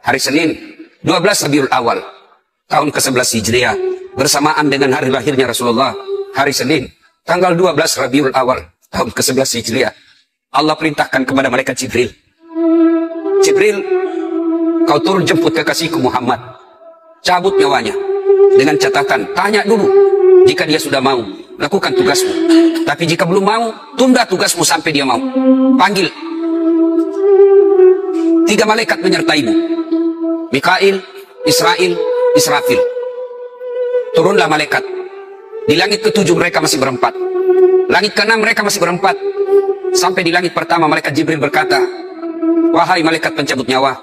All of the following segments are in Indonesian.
hari Senin, 12 Rabiul Awal, tahun ke-11 Hijriah, bersamaan dengan hari lahirnya Rasulullah, hari Senin, tanggal 12 Rabiul Awal, tahun ke-11 Hijriah, Allah perintahkan kepada malaikat Jibril, Jibril, kau turun jemput kekasihku Muhammad, cabut nyawanya, dengan catatan, tanya dulu, jika dia sudah mau, lakukan tugasmu, tapi jika belum mau, tunda tugasmu sampai dia mau. Panggil 3 malaikat menyertaimu, Mikail, Israel, Israfil. Turunlah malaikat. Di langit ke-7 mereka masih berempat, langit ke-6 mereka masih berempat. Sampai di langit pertama malaikat Jibril berkata, wahai malaikat pencabut nyawa,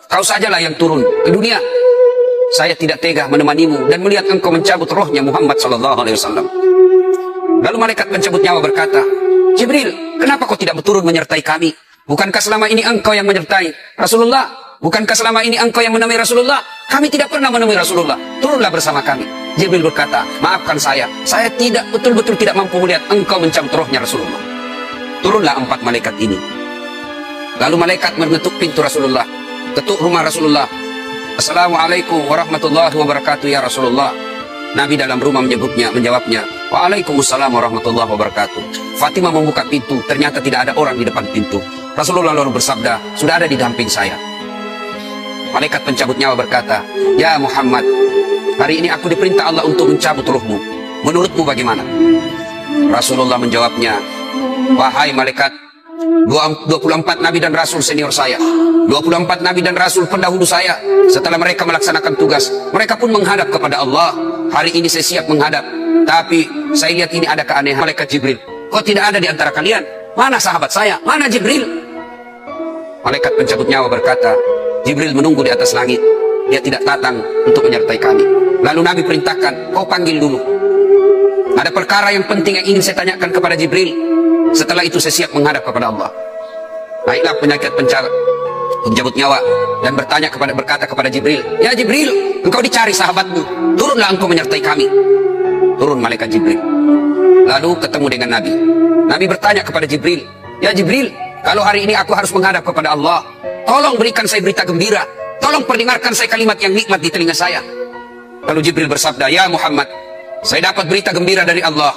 kau sajalah yang turun ke dunia. Saya tidak tega menemanimu dan melihat engkau mencabut rohnya Muhammad SAW. Lalu malaikat pencabut nyawa berkata, Jibril, kenapa kau tidak turun menyertai kami? Bukankah selama ini engkau yang menyertai Rasulullah? Bukankah selama ini engkau yang menemui Rasulullah? Kami tidak pernah menemui Rasulullah. Turunlah bersama kami. Jibril berkata, maafkan saya tidak betul-betul tidak mampu melihat engkau mencabut rohnya Rasulullah. Turunlah 4 malaikat ini. Lalu malaikat mengetuk pintu Rasulullah, ketuk rumah Rasulullah. Assalamualaikum warahmatullahi wabarakatuh ya Rasulullah. Nabi dalam rumah menjawabnya, waalaikumsalam warahmatullahi wabarakatuh. Fatimah membuka pintu, ternyata tidak ada orang di depan pintu. Rasulullah lalu bersabda, sudah ada di samping saya. Malaikat pencabut nyawa berkata, ya Muhammad, hari ini aku diperintah Allah untuk mencabut rohmu. Menurutmu bagaimana? Rasulullah menjawabnya, wahai malaikat, 24 nabi dan rasul senior saya, 24 nabi dan rasul pendahulu saya, setelah mereka melaksanakan tugas, mereka pun menghadap kepada Allah. Hari ini saya siap menghadap, tapi saya lihat ini ada keanehan. Malaikat Jibril, kok tidak ada di antara kalian? Mana sahabat saya? Mana Jibril? Malaikat pencabut nyawa berkata, Jibril menunggu di atas langit, dia tidak datang untuk menyertai kami. Lalu Nabi perintahkan, kau panggil dulu, ada perkara yang penting yang ingin saya tanyakan kepada Jibril. Setelah itu saya siap menghadap kepada Allah. Naiklah pencabut nyawa dan berkata kepada Jibril, ya Jibril, engkau dicari sahabatmu, turunlah engkau menyertai kami. Turun malaikat Jibril, lalu ketemu dengan Nabi. Nabi bertanya kepada Jibril, ya Jibril, kalau hari ini aku harus menghadap kepada Allah, tolong berikan saya berita gembira, tolong perdengarkan saya kalimat yang nikmat di telinga saya. Lalu Jibril bersabda, ya Muhammad, saya dapat berita gembira dari Allah.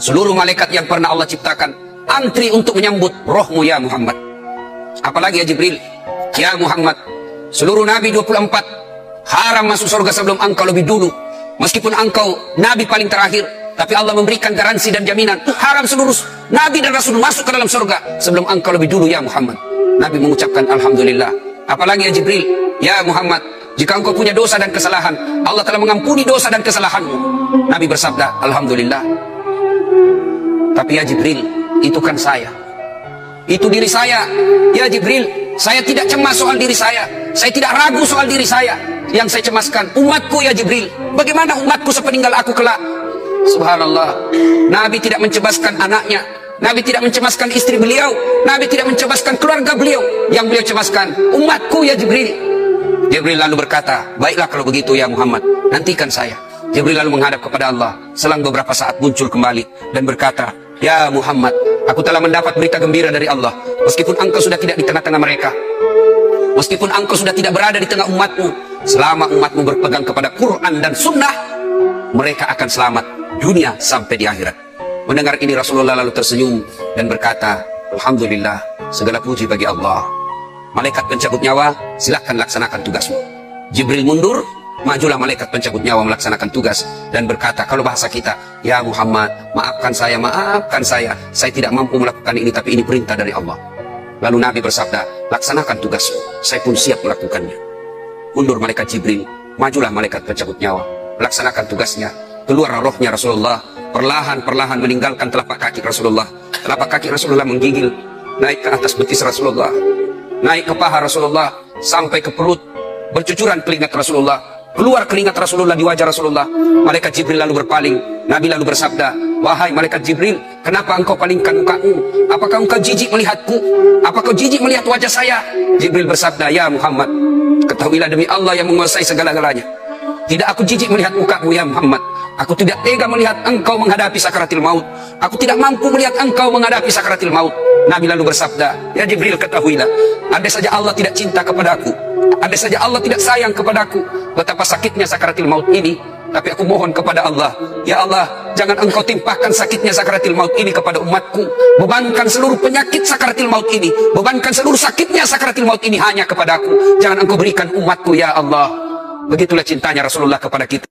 Seluruh malaikat yang pernah Allah ciptakan antri untuk menyambut rohmu ya Muhammad. Apalagi ya Jibril, ya Muhammad, seluruh nabi 24 haram masuk surga sebelum engkau lebih dulu. Meskipun engkau nabi paling terakhir, tapi Allah memberikan garansi dan jaminan, haram seluruh nabi dan rasul masuk ke dalam surga sebelum engkau lebih dulu ya Muhammad. Nabi mengucapkan alhamdulillah. Apalagi ya Jibril, ya Muhammad, jika engkau punya dosa dan kesalahan, Allah telah mengampuni dosa dan kesalahanmu. Nabi bersabda, alhamdulillah. Tapi ya Jibril, itu kan saya, itu diri saya. Ya Jibril, saya tidak cemas soal diri saya tidak ragu soal diri saya. Yang saya cemaskan umatku ya Jibril. Bagaimana umatku sepeninggal aku kelak? Subhanallah, Nabi tidak mencemaskan anaknya, Nabi tidak mencemaskan istri beliau, Nabi tidak mencemaskan keluarga beliau. Yang beliau cemaskan umatku ya Jibril. Jibril lalu berkata, baiklah kalau begitu ya Muhammad, nantikan saya. Jibril lalu menghadap kepada Allah. Selang beberapa saat muncul kembali dan berkata, ya Muhammad, aku telah mendapat berita gembira dari Allah. Meskipun engkau sudah tidak di tengah-tengah mereka, meskipun engkau sudah tidak berada di tengah umatmu, selama umatmu berpegang kepada Quran dan Sunnah, mereka akan selamat dunia sampai di akhirat. Mendengar ini Rasulullah lalu tersenyum dan berkata, alhamdulillah, segala puji bagi Allah. Malaikat pencabut nyawa, silahkan laksanakan tugasmu. Jibril mundur, majulah malaikat pencabut nyawa melaksanakan tugas dan berkata, kalau bahasa kita, ya Muhammad, maafkan saya tidak mampu melakukan ini, tapi ini perintah dari Allah. Lalu Nabi bersabda, laksanakan tugasmu, saya pun siap melakukannya. Mundur malaikat Jibril, majulah malaikat pencabut nyawa melaksanakan tugasnya. Keluar rohnya Rasulullah, perlahan-perlahan meninggalkan telapak kaki Rasulullah. Telapak kaki Rasulullah menggigil, naik ke atas betis Rasulullah, naik ke paha Rasulullah, sampai ke perut, bercucuran keringat Rasulullah. Keluar keringat Rasulullah di wajah Rasulullah. Malaikat Jibril lalu berpaling. Nabi lalu bersabda, wahai malaikat Jibril, kenapa engkau palingkan mukamu? Apakah engkau jijik melihatku? Apakah kau jijik melihat wajah saya? Jibril bersabda, ya Muhammad, ketahuilah demi Allah yang menguasai segala-galanya, tidak aku jijik melihat mukamu ya Muhammad. Aku tidak tega melihat engkau menghadapi sakaratil maut. Aku tidak mampu melihat engkau menghadapi sakaratil maut. Nabi lalu bersabda, ya Jibril, ketahuilah, andai saja Allah tidak cinta kepadaku, andai saja Allah tidak sayang kepadaku, betapa sakitnya sakaratil maut ini. Tapi aku mohon kepada Allah, ya Allah, jangan engkau timpahkan sakitnya sakaratil maut ini kepada umatku. Bebankan seluruh penyakit sakaratil maut ini, bebankan seluruh sakitnya sakaratil maut ini hanya kepadaku. Jangan engkau berikan umatku, ya Allah. Begitulah cintanya Rasulullah kepada kita.